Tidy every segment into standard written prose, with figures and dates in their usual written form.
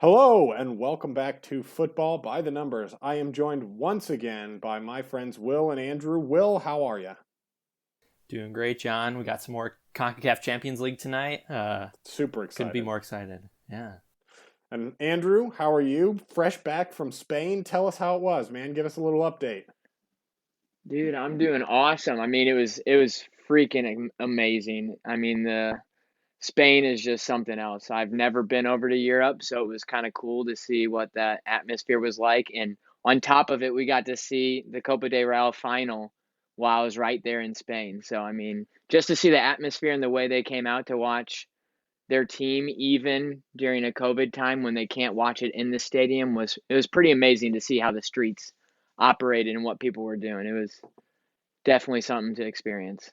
Hello and welcome back to Football by the Numbers. I am joined once again by my friends Will and Andrew. Will, how are you? Doing great, John. We got some more CONCACAF Champions League tonight. Super Couldn't be excited. more excited. Yeah. And Andrew, how are you? Fresh back from Spain. Tell us how it was, man. Give us a little update. Dude, I'm doing awesome. It was freaking amazing. The Spain is just something else. I've never been over to Europe, so it was kind of cool to see what that atmosphere was like. And on top of it, we got to see the Copa del Rey final while I was right there in Spain. So just to see the atmosphere and the way they came out to watch their team, even during a COVID time when they can't watch it in the stadium, was pretty amazing to see how the streets operated and what people were doing. It was definitely something to experience.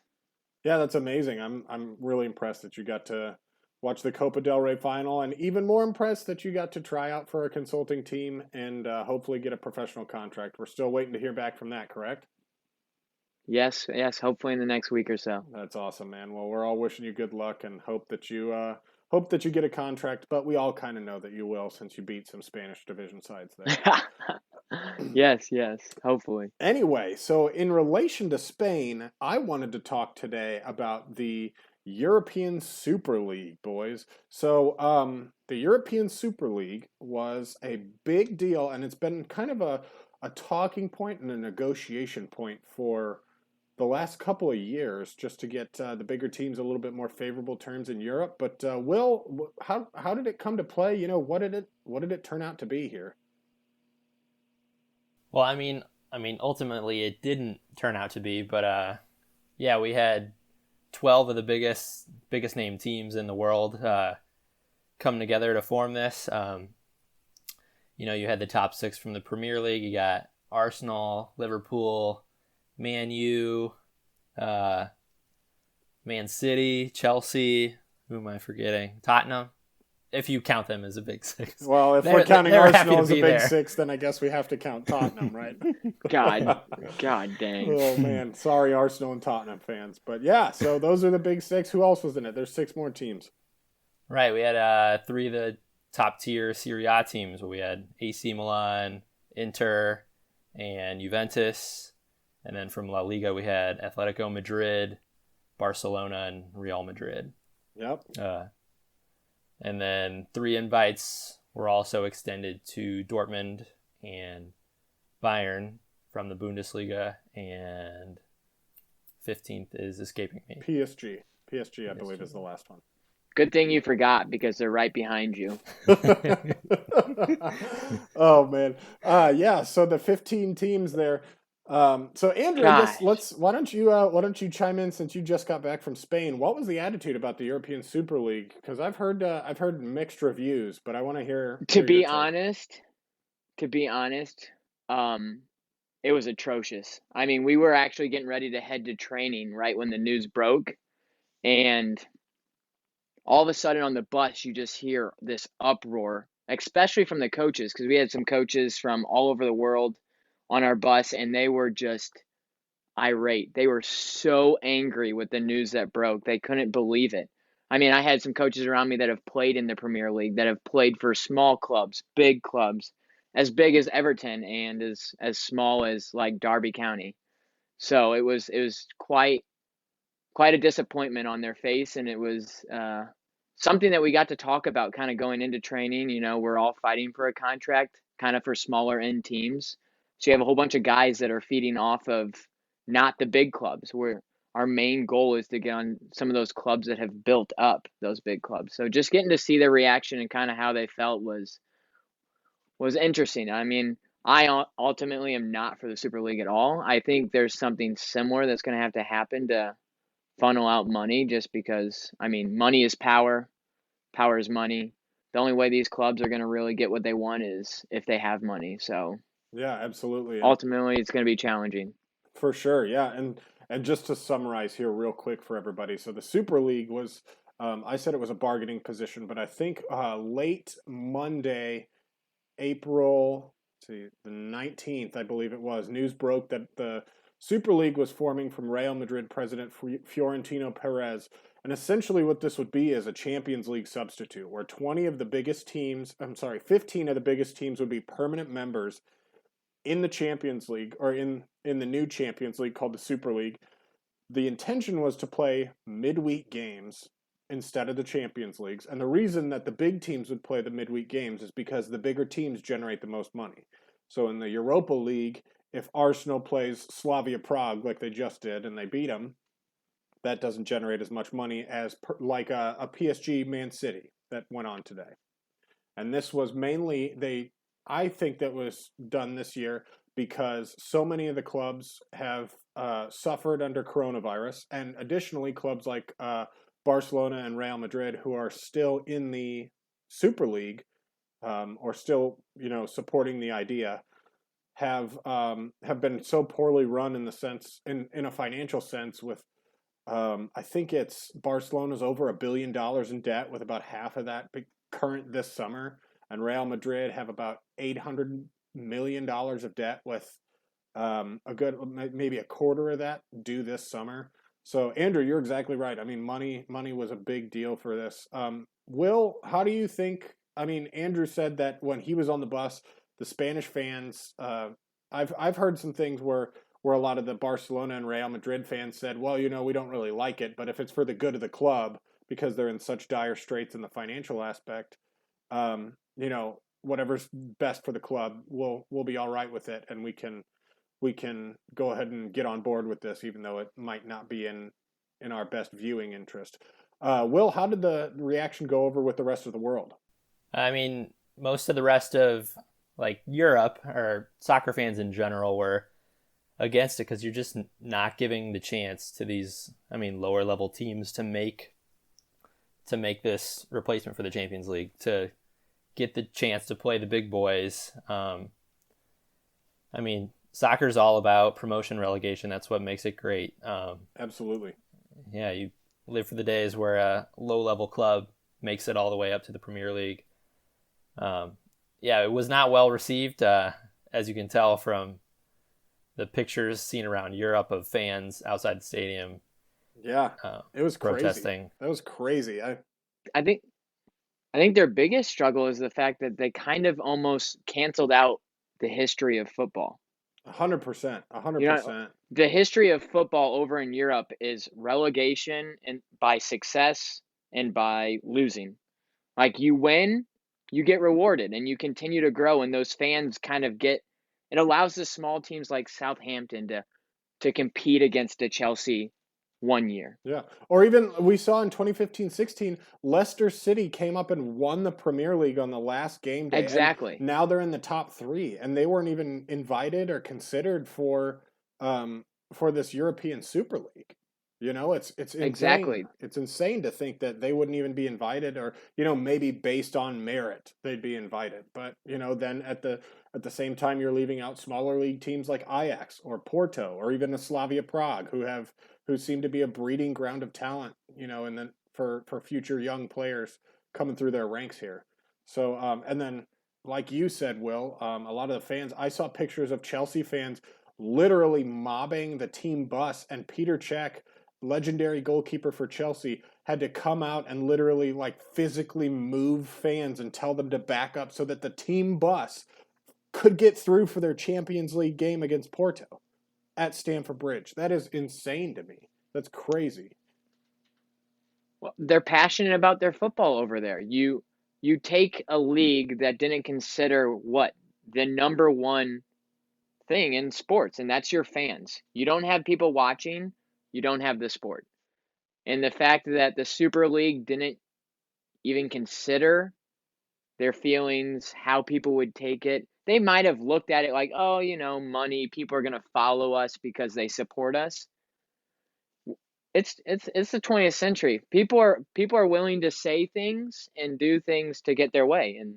Yeah, that's amazing. I'm really impressed that you got to watch the Copa del Rey final, and even more impressed that you got to try out for a consulting team and hopefully get a professional contract. We're still waiting to hear back from that, correct? Yes, yes, hopefully in the next week or so. That's awesome, man. Well, we're all wishing you good luck and hope that you get a contract, but we all kind of know that you will since you beat some Spanish division sides there. Yes, yes, hopefully. Anyway, so in relation to Spain, I wanted to talk today about the European Super League, boys. The European Super League was a big deal, and it's been kind of a talking point and a negotiation point for the last couple of years, just to get the bigger teams a little bit more favorable terms in Europe. But Will, how did it come to play? What did it turn out to be here? Well, ultimately it didn't turn out to be, but yeah, we had 12 of the biggest name teams in the world come together to form this. You had the top six from the Premier League. You got Arsenal, Liverpool, Man U, Man City, Chelsea. Who am I forgetting? Tottenham, if you count them as a big six. Well, if we're counting They were happy Arsenal to as a be big there. six, then I guess we have to count Tottenham, right? God dang. Oh man, sorry Arsenal and Tottenham fans, but yeah. So those are the big six. Who else was in it? There's six more teams. Right, we had three of the top tier Serie A teams. We had AC Milan, Inter, and Juventus. And then from La Liga, we had Atletico Madrid, Barcelona, and Real Madrid. Yep. And then three invites were also extended to Dortmund and Bayern from the Bundesliga, and 15th is escaping me. PSG. PSG, I believe, is the last one. Good thing you forgot because they're right behind you. Oh man. Yeah, so the 15 teams there. So Andrew, I guess Gosh. why don't you chime in since you just got back from Spain? What was the attitude about the European Super League? Because I've heard mixed reviews, but I want to hear To your be take. honest, to be honest, um, it was atrocious. We were actually getting ready to head to training right when the news broke, and all of a sudden on the bus you just hear this uproar, especially from the coaches, because we had some coaches from all over the world on our bus, and they were just irate. They were so angry with the news that broke. They couldn't believe it. I had some coaches around me that have played in the Premier League, that have played for small clubs, as big as Everton and as small as like Derby County. So it was quite a disappointment on their face, and it was something that we got to talk about kind of going into training. We're all fighting for a contract, kind of for smaller end teams. So you have a whole bunch of guys that are feeding off of not the big clubs. Where our main goal is to get on some of those clubs that have built up those big clubs. So just getting to see their reaction and kind of how they felt was interesting. I ultimately am not for the Super League at all. I think there's something similar that's going to have to happen to funnel out money, just because money is power, power is money. The only way these clubs are going to really get what they want is if they have money. So Yeah, absolutely. And ultimately it's going to be challenging. for sure, yeah, and just to summarize here real quick for everybody, so the Super League was, I said it was a bargaining position, but I think late Monday, April, let's see, the 19th, I believe it was, news broke that the Super League was forming from Real Madrid president Fiorentino Perez, And essentially what this would be is a Champions League substitute where 15 of the biggest teams would be permanent members in the Champions League, or in the new Champions League called the Super League. The intention was to play midweek games instead of the Champions Leagues. And the reason that the big teams would play the midweek games is because the bigger teams generate the most money. So in the Europa League, if Arsenal plays Slavia Prague like they just did and they beat them, that doesn't generate as much money as like a PSG Man City that went on today. And this was mainly, I think that was done this year because so many of the clubs have suffered under coronavirus, and additionally clubs like Barcelona and Real Madrid, who are still in the Super League, or still, supporting the idea, have been so poorly run in the sense, in a financial sense, with I think it's Barcelona's over $1 billion in debt, with about half of that current this summer, and Real Madrid have about $800 million of debt, with maybe a quarter of that due this summer. So Andrew, you're exactly right. I mean, money was a big deal for this. Will, how do you think? I mean, Andrew said that when he was on the bus, the Spanish fans. I've heard some things where a lot of the Barcelona and Real Madrid fans said, well, we don't really like it, but if it's for the good of the club, because they're in such dire straits in the financial aspect, whatever's best for the club, we'll be all right with it, and we can go ahead and get on board with this, even though it might not be in our best viewing interest. Will, how did the reaction go over with the rest of the world? I mean, most of the rest of like Europe, or soccer fans in general, were against it because you're just not giving the chance to these, lower level teams to make this replacement for the Champions League, to get the chance to play the big boys. Soccer's all about promotion, relegation. That's what makes it great. Absolutely. Yeah, you live for the days where a low-level club makes it all the way up to the Premier League. It was not well received, as you can tell from the pictures seen around Europe of fans outside the stadium. Yeah, it was protesting. Crazy. That was crazy. I think their biggest struggle is the fact that they kind of almost canceled out the history of football. 100%. 100%. The history of football over in Europe is relegation, and by success and by losing. Like, you win, you get rewarded, and you continue to grow, and those fans kind of it allows the small teams like Southampton to compete against a Chelsea one year. Yeah. Or even we saw in 2015-16, Leicester City came up and won the Premier League on the last game day. Exactly. And now they're in the top 3, and they weren't even invited or considered for this European Super League. It's insane. Exactly. It's insane to think that they wouldn't even be invited, or maybe based on merit they'd be invited. But then at the same time, you're leaving out smaller league teams like Ajax or Porto or even the Slavia Prague, who seem to be a breeding ground of talent, and then for future young players coming through their ranks here. So and then, like you said, Will, a lot of the fans, I saw pictures of Chelsea fans literally mobbing the team bus, and Peter Cech, legendary goalkeeper for Chelsea, had to come out and literally physically move fans and tell them to back up so that the team bus could get through for their Champions League game against Porto at Stamford Bridge. That is insane to me. That's crazy. Well, they're passionate about their football over there. You take a league that didn't consider the number one thing in sports, and that's your fans. You don't have people watching, you don't have the sport. And the fact that the Super League didn't even consider their feelings, how people would take it, they might have looked at it like, oh, money, people are going to follow us because they support us. It's the 20th century. People are willing to say things and do things to get their way. And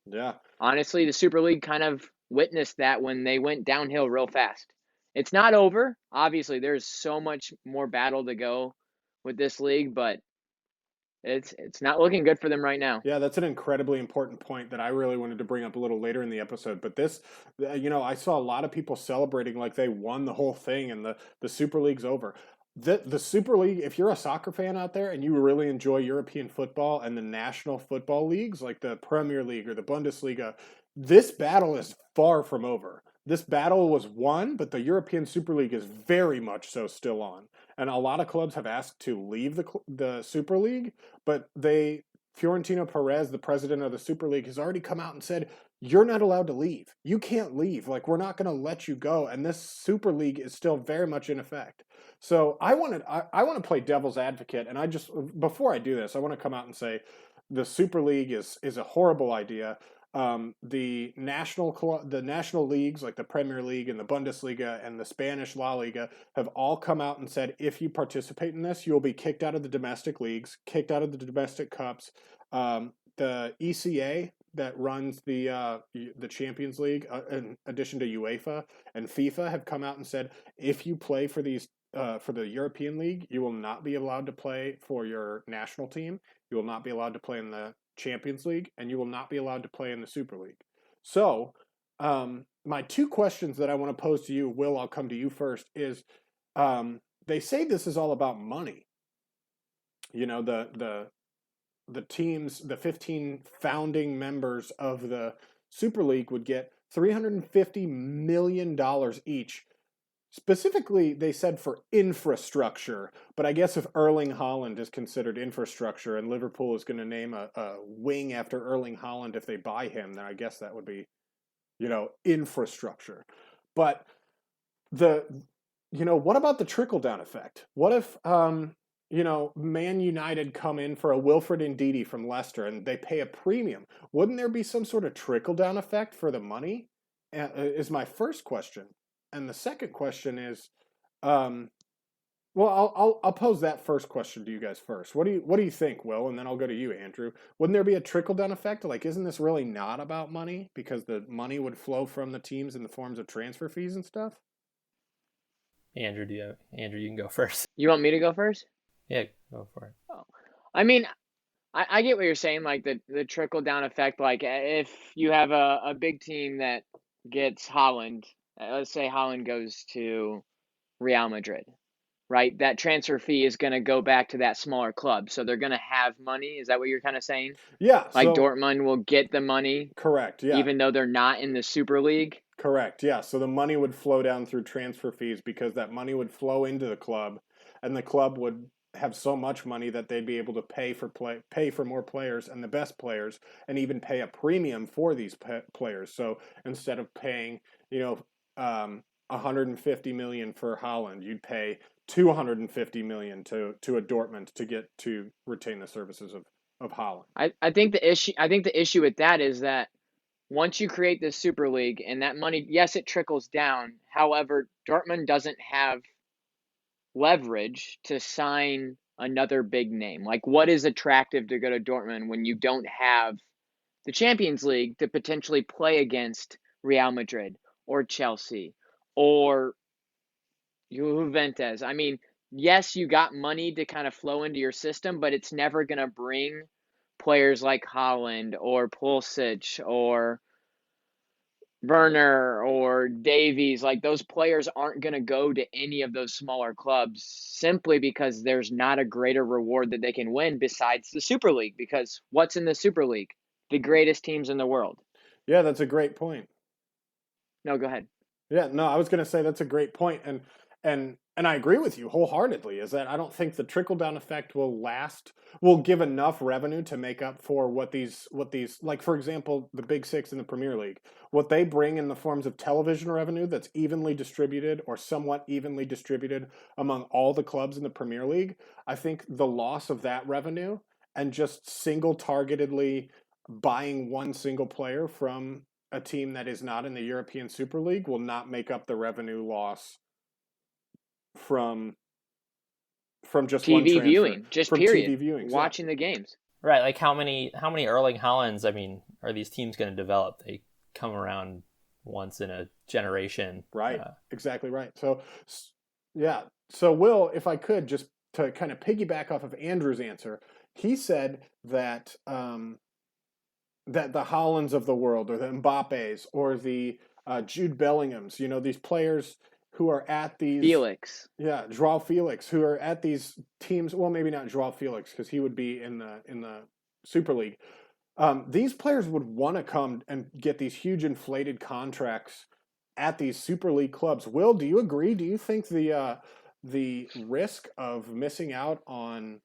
yeah, honestly, the Super League kind of witnessed that when they went downhill real fast. It's not over. Obviously, there's so much more battle to go with this league, but it's not looking good for them right now. Yeah, that's an incredibly important point that I really wanted to bring up a little later in the episode. But this, I saw a lot of people celebrating like they won the whole thing and the Super League's over. the Super League, if you're a soccer fan out there and you really enjoy European football and the national football leagues like the Premier League or the Bundesliga, this battle is far from over. This battle was won, but the European Super League is very much so still on. And a lot of clubs have asked to leave the Super League, but Fiorentino Perez, the president of the Super League, has already come out and said, you're not allowed to leave. You can't leave. Like, we're not going to let you go. And this Super League is still very much in effect. So I want to play devil's advocate, and before I do this, I want to come out and say the Super League is a horrible idea. The national leagues like the Premier League and the Bundesliga and the Spanish La Liga have all come out and said if you participate in this, you'll be kicked out of the domestic leagues, kicked out of the domestic cups. The ECA that runs the Champions League, in addition to UEFA and FIFA, have come out and said if you play for the European League, you will not be allowed to play for your national team. You will not be allowed to play in the Champions League, and you will not be allowed to play in the Super League. So, my two questions that I want to pose to you, Will, I'll come to you first, is they say this is all about money. You know, the teams, the 15 founding members of the Super League would get $350 million each. Specifically, they said for infrastructure, but I guess if Erling Haaland is considered infrastructure and Liverpool is going to name a wing after Erling Haaland if they buy him, then I guess that would be, infrastructure. But what about the trickle-down effect? What if, Man United come in for a Wilfred Ndidi from Leicester and they pay a premium? Wouldn't there be some sort of trickle-down effect for the money? Is my first question. And the second question is, I'll pose that first question to you guys first. What do you think, Will? And then I'll go to you, Andrew. Wouldn't there be a trickle down effect? Like, isn't this really not about money because the money would flow from the teams in the forms of transfer fees and stuff? Andrew, you can go first. You want me to go first? Yeah, go for it. Oh. I mean, I get what you're saying, like the trickle down effect. Like if you have a big team that gets Haaland. Let's say Haaland goes to Real Madrid, right? That transfer fee is going to go back to that smaller club. So they're going to have money. Is that what you're kind of saying? Yeah. Like Dortmund will get the money. Correct. Yeah. Even though they're not in the Super League. Correct. Yeah. So the money would flow down through transfer fees because that money would flow into the club, and the club would have so much money that they'd be able to pay for more players and the best players, and even pay a premium for these players. So instead of paying, $150 million for Haaland, you'd pay $250 million to a Dortmund to retain the services of Haaland. I think the issue with that is that once you create this Super League and that money, yes, it trickles down. However, Dortmund doesn't have leverage to sign another big name. Like, what is attractive to go to Dortmund when you don't have the Champions League to potentially play against Real Madrid or Chelsea or Juventus? I mean, yes, you got money to kind of flow into your system, but it's never going to bring players like Haaland or Pulisic or Werner or Davies. Like, those players aren't going to go to any of those smaller clubs simply because there's not a greater reward that they can win besides the Super League. Because what's in the Super League? The greatest teams in the world. Yeah, that's a great point. No, go ahead. Yeah, no, I was going to say that's a great point, and I agree with you wholeheartedly. Is that I don't think the trickle down effect will give enough revenue to make up for what these like, for example, the Big Six in the Premier League, what they bring in the forms of television revenue that's evenly distributed or somewhat evenly distributed among all the clubs in the Premier League. I think the loss of that revenue and just single targetedly buying one single player from a team that is not in the European Super League will not make up the revenue loss from just TV one transfer. viewing, just from period. TV viewing, watching the games. Right, like how many Erling Haalands, I mean, are these teams going to develop? They come around once in a generation. Right, exactly right. So, yeah. So, Will, if I could, just to kind of piggyback off of Andrew's answer, he said that that the Haalands of the world, or the Mbappes, or the Jude Bellinghams, these players who are at these Felix. yeah, Joao Felix, who are at these teams. Well, maybe not Joao Felix because he would be in the Super League. These players would want to come and get these huge inflated contracts at these Super League clubs. Will, do you agree? Do you think the risk of missing out on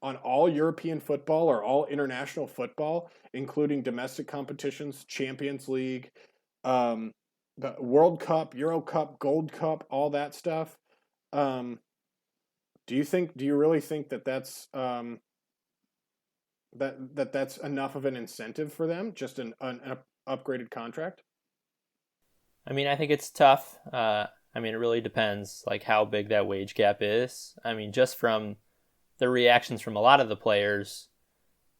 all European football or all international football, including domestic competitions, Champions League, the World Cup, Euro Cup, Gold Cup, all that stuff? Do you really think that that's that's enough of an incentive for them, just an upgraded contract? I mean, I think it's tough. I mean, it really depends, like, how big that wage gap is. I mean, just from the reactions from a lot of the players,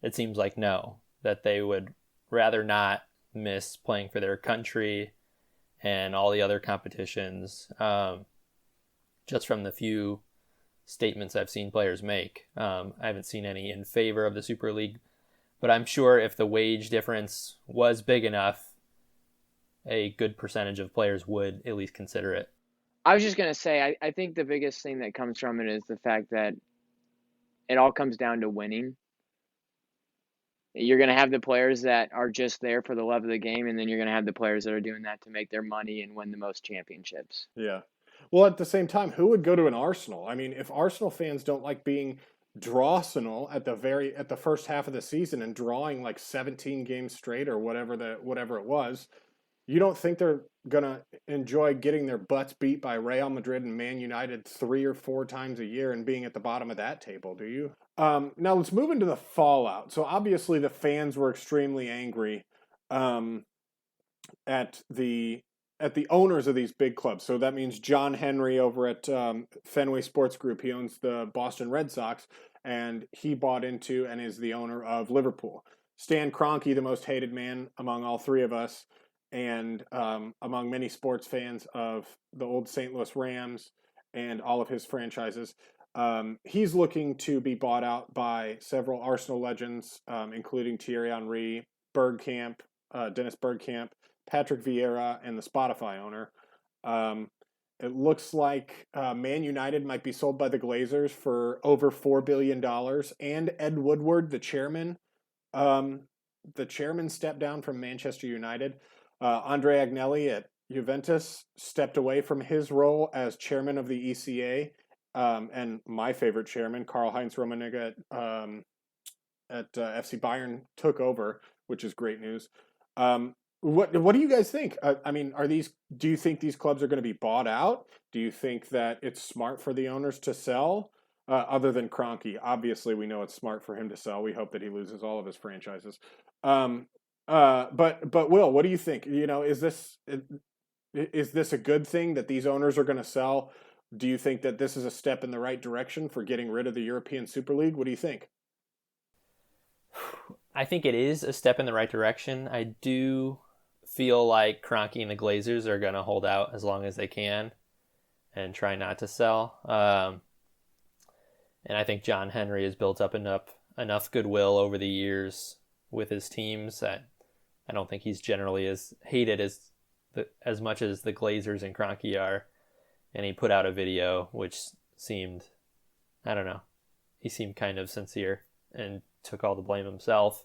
it seems like no, that they would rather not miss playing for their country and all the other competitions. Just from the few statements I've seen players make. I haven't seen any in favor of the Super League, but I'm sure if the wage difference was big enough, a good percentage of players would at least consider it. I was just going to say, I think the biggest thing that comes from it is the fact that it all comes down to winning. You're going to have the players that are just there for the love of the game, and then you're going to have the players that are doing that to make their money and win the most championships. Yeah. Well, at the same time, who would go to an Arsenal? I mean, if Arsenal fans don't like being Drawsonal at the first half of the season and drawing like 17 games straight or whatever it was, you don't think they're gonna enjoy getting their butts beat by Real Madrid and Man United 3 or 4 times a year and being at the bottom of that table? Do you? Now let's move into the fallout. So obviously the fans were extremely angry at the owners of these big clubs. So that means John Henry over at Fenway Sports Group. He owns the Boston Red Sox, and he bought into and is the owner of Liverpool. Stan Kroenke, the most hated man among all three of us, and among many sports fans of the old St. Louis Rams and all of his franchises. He's looking to be bought out by several Arsenal legends, including Thierry Henry, Bergkamp, Dennis Bergkamp, Patrick Vieira, and the Spotify owner. It looks like Man United might be sold by the Glazers for over $4 billion, and Ed Woodward, the chairman, stepped down from Manchester United. Andre Agnelli at Juventus stepped away from his role as chairman of the ECA, and my favorite chairman, Karl-Heinz Rummenigge at FC Bayern, took over, which is great news. What do you guys think? I mean, do you think these clubs are going to be bought out? Do you think that it's smart for the owners to sell? Other than Kroenke, obviously we know it's smart for him to sell. We hope that he loses all of his franchises. But Will, what do you think? You know, is this a good thing that these owners are going to sell? Do you think that this is a step in the right direction for getting rid of the European Super League? What do you think? I think it is a step in the right direction. I do feel like Kroenke and the Glazers are going to hold out as long as they can and try not to sell. And I think John Henry has built up enough goodwill over the years with his teams that I don't think he's generally as hated as much as the Glazers and Kroenke are. And he put out a video which seemed, I don't know, he seemed kind of sincere and took all the blame himself.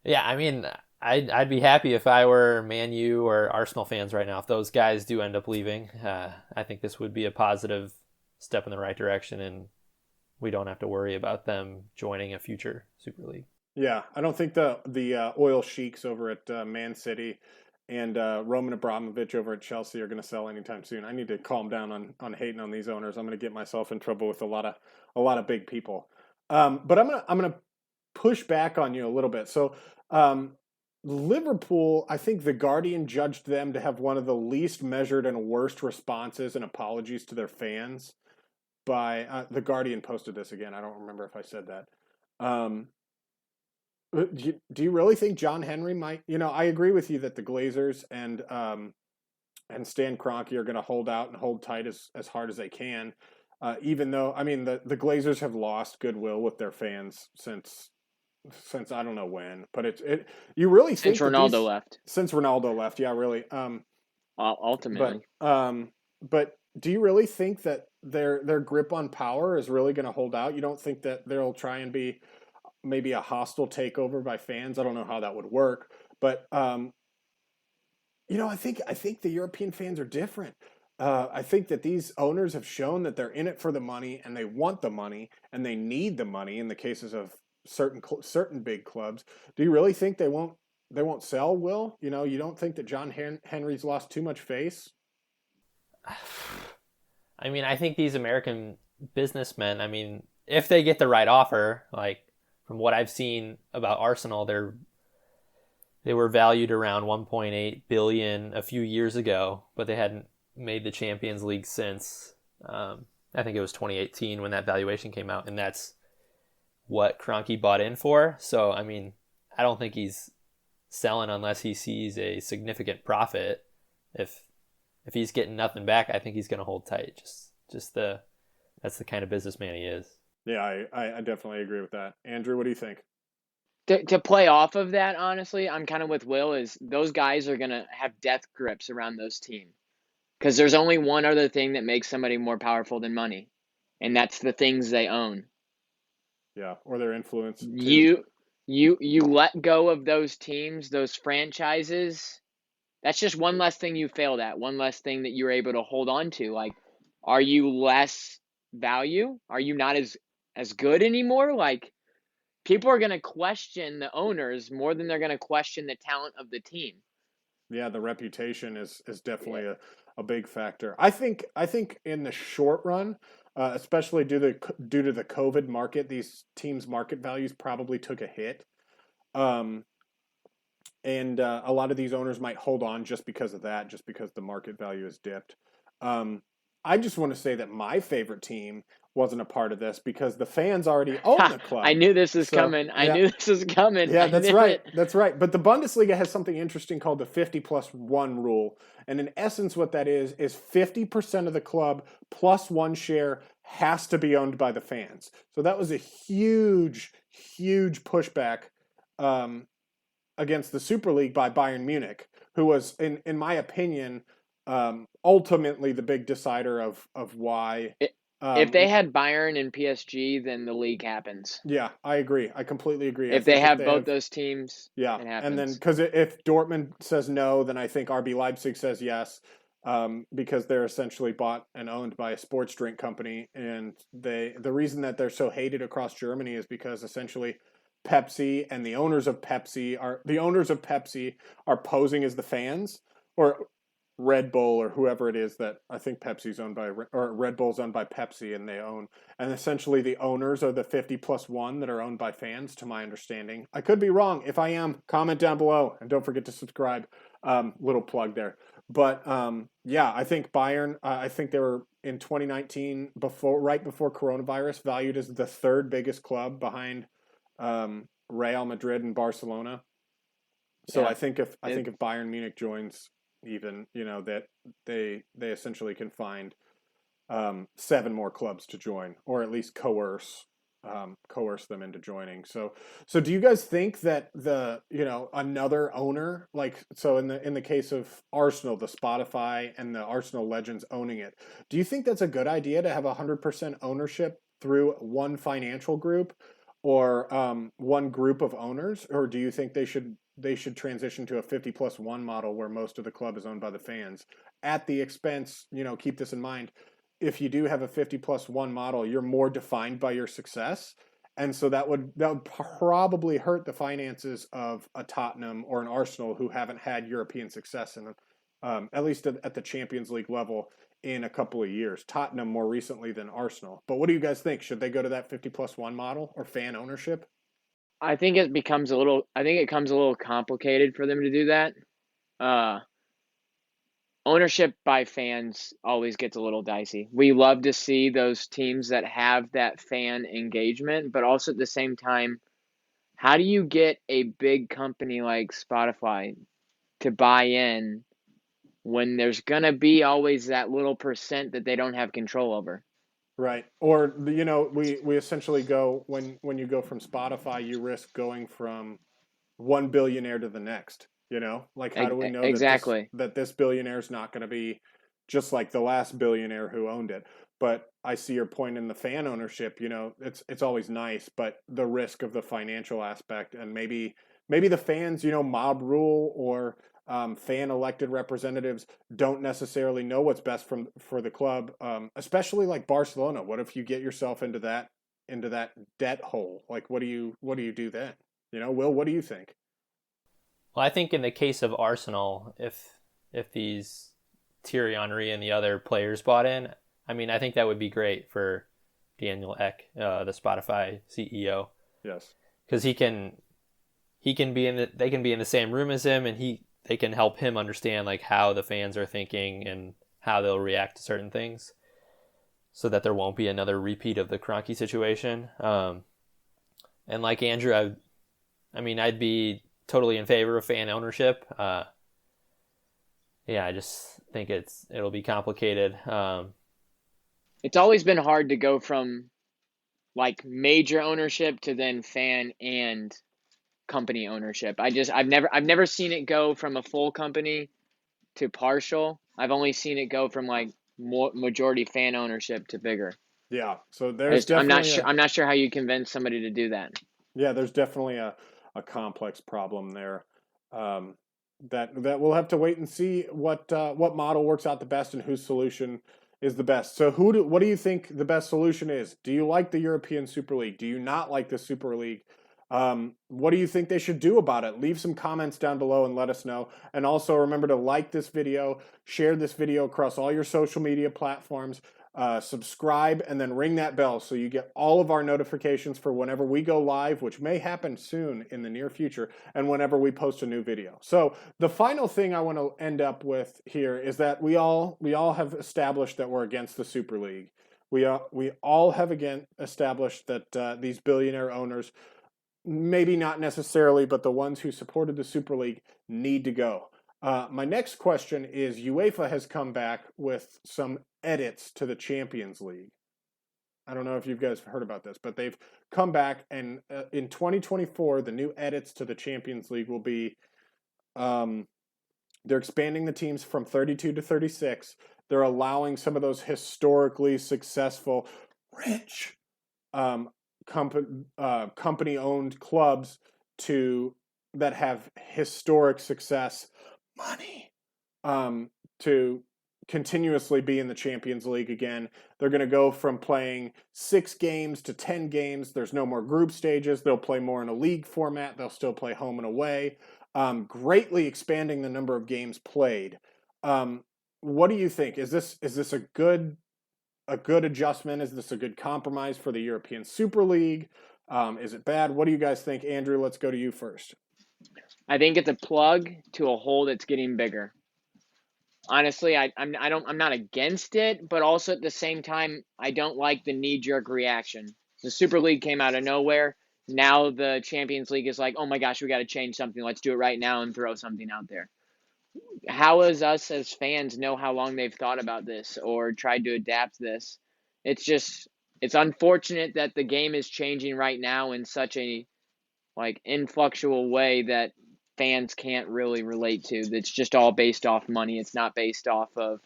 Yeah, I mean, I'd be happy if I were Man U or Arsenal fans right now. If those guys do end up leaving, I think this would be a positive step in the right direction, and we don't have to worry about them joining a future Super League. Yeah, I don't think the oil sheiks over at Man City and Roman Abramovich over at Chelsea are going to sell anytime soon. I need to calm down on hating on these owners. I'm going to get myself in trouble with a lot of big people. But I'm gonna push back on you a little bit. So Liverpool, I think The Guardian judged them to have one of the least measured and worst responses and apologies to their fans. The Guardian posted this again. I don't remember if I said that. Do you really think John Henry might? You know, I agree with you that the Glazers and Stan Kroenke are going to hold out and hold tight as hard as they can. Even though, I mean, the Glazers have lost goodwill with their fans since I don't know when, but you really think since Ronaldo left. Since Ronaldo left, yeah, really. ultimately. But do you really think that their grip on power is really going to hold out? You don't think that they'll try and be maybe a hostile takeover by fans? I don't know how that would work, but I think the European fans are different. I think that these owners have shown that they're in it for the money and they want the money and they need the money in the cases of certain big clubs. Do you really think they won't sell, Will? You don't think that John Henry's lost too much face? I mean, I think these American businessmen, I mean, if they get the right offer, like from what I've seen about Arsenal, they were valued around 1.8 billion a few years ago, but they hadn't made the Champions League since I think it was 2018 when that valuation came out, and that's what Kroenke bought in for. So, I mean, I don't think he's selling unless he sees a significant profit. If he's getting nothing back, I think he's going to hold tight. That's the kind of businessman he is. Yeah, I definitely agree with that. Andrew, what do you think? To play off of that, honestly, I'm kind of with Will. Is those guys are gonna have death grips around those teams because there's only one other thing that makes somebody more powerful than money, and that's the things they own. Yeah, or their influence too. You let go of those teams, those franchises. That's just one less thing you failed at, one less thing that you're able to hold on to. Like, are you less value? Are you not as good anymore? Like, people are going to question the owners more than they're going to question the talent of the team. Yeah, the reputation is Yeah. definitely a big factor. I think in the short run, especially due to the COVID market, these teams' market values probably took a hit. Um, and a lot of these owners might hold on just because of that, just because the market value has dipped. Um, I just want to say that my favorite team wasn't a part of this because the fans already own the I club. knew this was So coming. I yeah, knew this was coming. yeah, I that's knew right. it. That's right. But the Bundesliga has something interesting called the 50+1 rule. And in essence, what that is 50% of the club plus one share has to be owned by the fans. So that was a huge, huge pushback um, against the Super League by Bayern Munich, who was, in my opinion, ultimately the big decider of why. If they Um, had Bayern and PSG, then the league happens. yeah, I agree. I completely agree. I If they think if have they both have those teams, Yeah, it and then happens. because if Dortmund says no, then I think RB Leipzig says yes, because they're essentially bought and owned by a sports drink company, and the reason that they're so hated across Germany is because essentially Pepsi and the owners of Pepsi are posing as the fans, or Red Bull or whoever it is that I think Pepsi's owned by, or Red Bull's owned by Pepsi, and essentially the owners are the 50+1 that are owned by fans, to my understanding. I could be wrong. If I am, comment down below and don't forget to subscribe. Little plug there. But yeah, I think Bayern. I think they were in 2019 right before coronavirus, valued as the third biggest club behind Real Madrid and Barcelona. So Yeah. I think if I It, think if Bayern Munich joins, even that they essentially can find seven more clubs to join, or at least coerce them into joining. So do you guys think that another owner, like, so in the case of Arsenal, the Spotify and the Arsenal legends owning it, do you think that's a good idea to have 100% ownership through one financial group, or one group of owners, or do you think they should transition to a 50+1 model where most of the club is owned by the fans at the expense? Keep this in mind. If you do have a 50+1 model, you're more defined by your success. And so that would probably hurt the finances of a Tottenham or an Arsenal who haven't had European success in, at least at the Champions League level, in a couple of years. Tottenham more recently than Arsenal. But what do you guys think? Should they go to that 50+1 model or fan ownership? I think it becomes a little. I think it becomes a little complicated for them to do that. Uh, Ownership by fans always gets a little dicey. We love to see those teams that have that fan engagement, but also at the same time, how do you get a big company like Spotify to buy in when there's going to be always that little percent that they don't have control over? Right. Or we essentially go, when you go from Spotify, you risk going from one billionaire to the next. You know, like how do we know that Exactly. this billionaire is not going to be just like the last billionaire who owned it? But I see your point in the fan ownership. You know, it's always nice, but the risk of the financial aspect, and maybe the fans, you know, mob rule or fan elected representatives don't necessarily know what's best for the club, especially like Barcelona. What if you get yourself into that debt hole? Like, what do you do then? You know, Will, what do you think? Well, I think in the case of Arsenal, if these Thierry Henry and the other players bought in, I mean, I think that would be great for Daniel Ek, the Spotify CEO, Yes. because he can be in they can be in the same room as him, and they can help him understand like how the fans are thinking and how they'll react to certain things, so that there won't be another repeat of the Kroenke situation. And like Andrew, I mean, I'd be totally in favor of fan ownership. Yeah, I just think it'll be complicated. It's always been hard to go from like major ownership to then fan and company ownership. I've never seen it go from a full company to partial. I've only seen it go from like more majority fan ownership to bigger. Yeah. So there's definitely I'm not sure how you convince somebody to do that. there's definitely a complex problem there. Um, that we'll have to wait and see what model works out the best and whose solution is the best. So what do you think the best solution is? Do you like the European Super League? Do you not like the Super League? What do you think they should do about it? Leave some comments down below and let us know. And also remember to like this video, share this video across all your social media platforms, subscribe, and then ring that bell so you get all of our notifications for whenever we go live, which may happen soon in the near future, and whenever we post a new video. So the final thing I want to end up with here is that we all have established that we're against the Super League. We all have again established that these billionaire owners, maybe not necessarily, but the ones who supported the Super League need to go. My next question is, UEFA has come back with some edits to the Champions League. I don't know if you guys have heard about this, but they've come back, and in 2024, the new edits to the Champions League will be, they're expanding the teams from 32 to 36. They're allowing some of those historically successful, rich company-owned clubs that have historic success, money, to continuously be in the Champions League again. They're going to go from playing 6 games to 10 games. There's no more group stages. They'll play more in a league format. They'll still play home and away, greatly expanding the number of games played. What do you think? Is this a good adjustment? Is this a good compromise for the European Super League? Is it bad? What do you guys think? Andrew, let's go to you first. I think it's a plug to a hole that's getting bigger. Honestly, I'm not against it, but also at the same time, I don't like the knee-jerk reaction. The Super League came out of nowhere. Now the Champions League is like, oh my gosh, we got to change something. Let's do it right now and throw something out there. How does us as fans know how long they've thought about this or tried to adapt this? It's unfortunate that the game is changing right now in such a like influxual way that fans can't really relate to. That's just all based off money. It's not based off of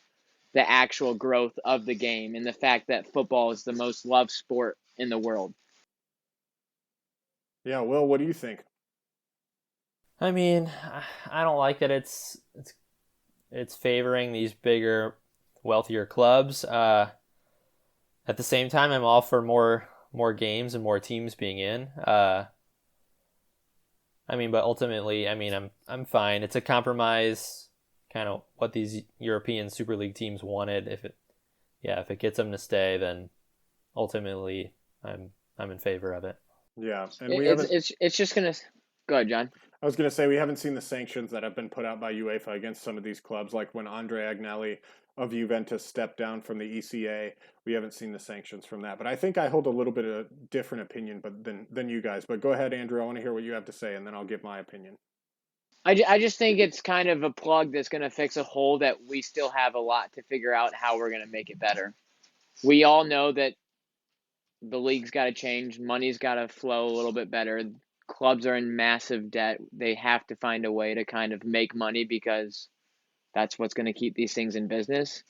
the actual growth of the game and the fact that football is the most loved sport in the world. Yeah, Will, what do you think? I mean, I don't like that it's favoring these bigger, wealthier clubs. At the same time, I'm all for more games and more teams being in. I mean, but ultimately, I mean, I'm fine. It's a compromise, kind of what these European Super League teams wanted. If it gets them to stay, then ultimately, I'm in favor of it. Yeah, and it's just gonna go ahead, John. I was going to say we haven't seen the sanctions that have been put out by UEFA against some of these clubs, like when Andre Agnelli of Juventus stepped down from the ECA. We haven't seen the sanctions from that, but I think I hold a little bit of a different opinion, than you guys. But go ahead, Andrew. I want to hear what you have to say, and then I'll give my opinion. I just think it's kind of a plug that's going to fix a hole that we still have a lot to figure out how we're going to make it better. We all know that the league's got to change. Money's got to flow a little bit better. clubs are in massive debt. They have to find a way to kind of make money because that's what's going to keep these things in business.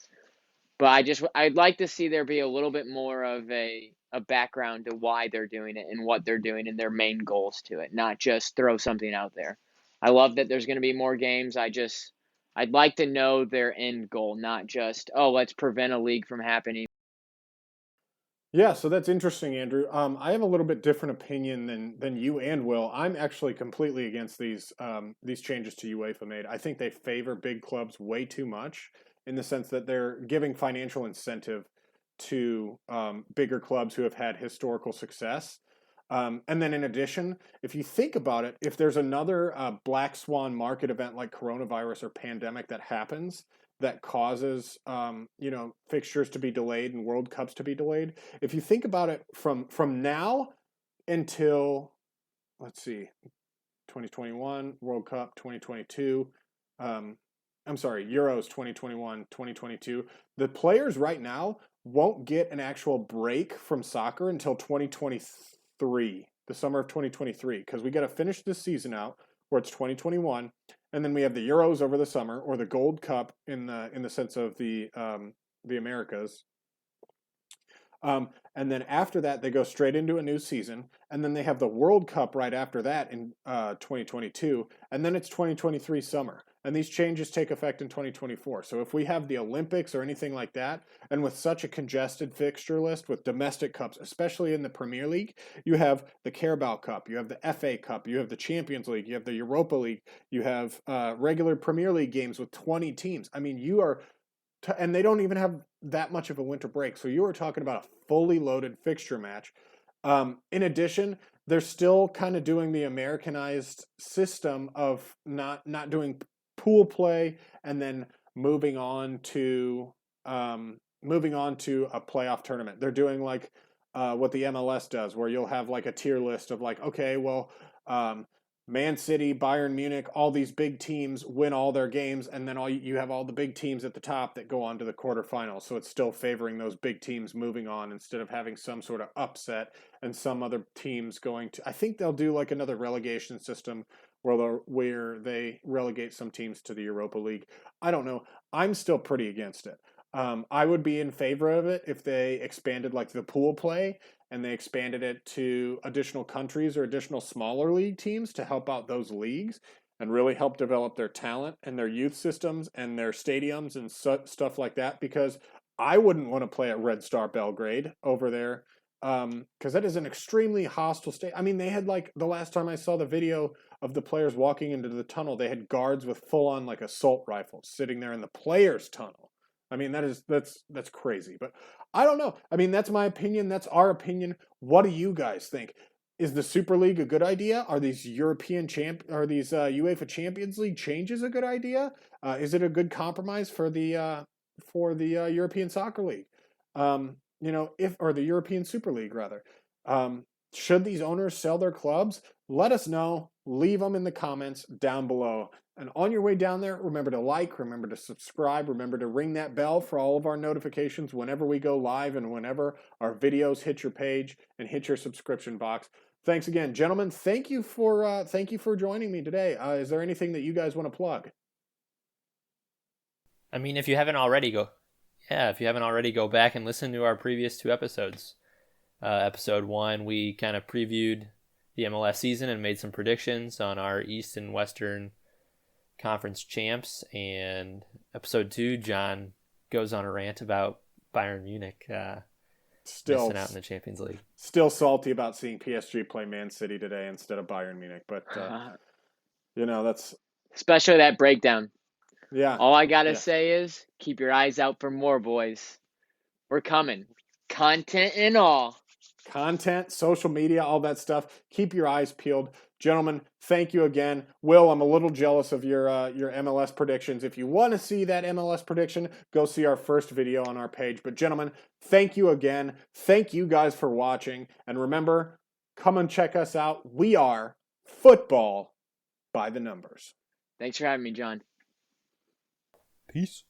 But I'd like to see there be a little bit more of a background to why they're doing it and what they're doing and their main goals to it, not just throw something out there. I love that there's going to be more games. I'd like to know their end goal, not just, oh, let's prevent a league from happening. Yeah, so that's interesting, Andrew. I have a little bit different opinion than you and Will. I'm actually completely against these changes to UEFA made. I think they favor big clubs way too much in the sense that they're giving financial incentive to bigger clubs who have had historical success. And then in addition, if you think about it, if there's another black swan market event like coronavirus or pandemic that happens, that causes fixtures to be delayed and World Cups to be delayed. If you think about it from now until, let's see, 2021 World Cup, 2022, I'm sorry, Euros 2021, 2022, the players right now won't get an actual break from soccer until 2023, the summer of 2023, because we got to finish this season out where it's 2021. And then we have the Euros over the summer, or the Gold Cup in the sense of the Americas. And then after that, they go straight into a new season, and then they have the World Cup right after that in 2022, and then it's 2023 summer. And these changes take effect in 2024. So if we have the Olympics or anything like that, and with such a congested fixture list with domestic cups, especially in the Premier League, you have the Carabao Cup, you have the FA Cup, you have the Champions League, you have the Europa League, you have regular Premier League games with 20 teams. I mean, and they don't even have that much of a winter break. So you were talking about a fully loaded fixture match. In addition, they're still kind of doing the Americanized system of not doing pool play and then moving on to a playoff tournament. They're doing like what the MLS does, where you'll have like a tier list of like, okay, well, Man City, Bayern Munich, all these big teams win all their games, and then you have all the big teams at the top that go on to the quarterfinals. So it's still favoring those big teams moving on instead of having some sort of upset and some other teams going to. I think they'll do like another relegation system where they relegate some teams to the Europa League. I don't know. I'm still pretty against it. I would be in favor of it if they expanded like the pool play and they expanded it to additional countries or additional smaller league teams to help out those leagues and really help develop their talent and their youth systems and their stadiums and stuff like that, because I wouldn't want to play at Red Star Belgrade over there because that is an extremely hostile state. I mean, they had like the last time I saw the video of the players walking into the tunnel, they had guards with full-on like assault rifles sitting there in the players' tunnel. I mean, that's crazy, but I don't know. I mean, that's my opinion. That's our opinion. What do you guys think? Is the Super League a good idea? Are these UEFA Champions League changes a good idea? Is it a good compromise for the European Soccer League? Or the European Super League rather. Should these owners sell their clubs? Let us know. Leave them in the comments down below. And on your way down there, remember to like, remember to subscribe, remember to ring that bell for all of our notifications whenever we go live and whenever our videos hit your page and hit your subscription box. Thanks again, gentlemen. Thank you for joining me today. Is there anything that you guys want to plug? I mean, if you haven't already, go back and listen to our previous 2 episodes. Episode 1, we kind of previewed the MLS season and made some predictions on our East and Western Conference champs. And episode 2, John goes on a rant about Bayern Munich missing out in the Champions League. Still salty about seeing PSG play Man City today instead of Bayern Munich, but that's especially that breakdown. Yeah. All I gotta say is keep your eyes out for more, boys. We're coming, content and all. Content, social media, all that stuff. Keep your eyes peeled. Gentlemen, thank you again. Will, I'm a little jealous of your MLS predictions. If you want to see that MLS prediction, go see our first video on our page. But gentlemen, thank you again. Thank you guys for watching. And remember, come and check us out. We are Football by the Numbers. Thanks for having me, John. Peace.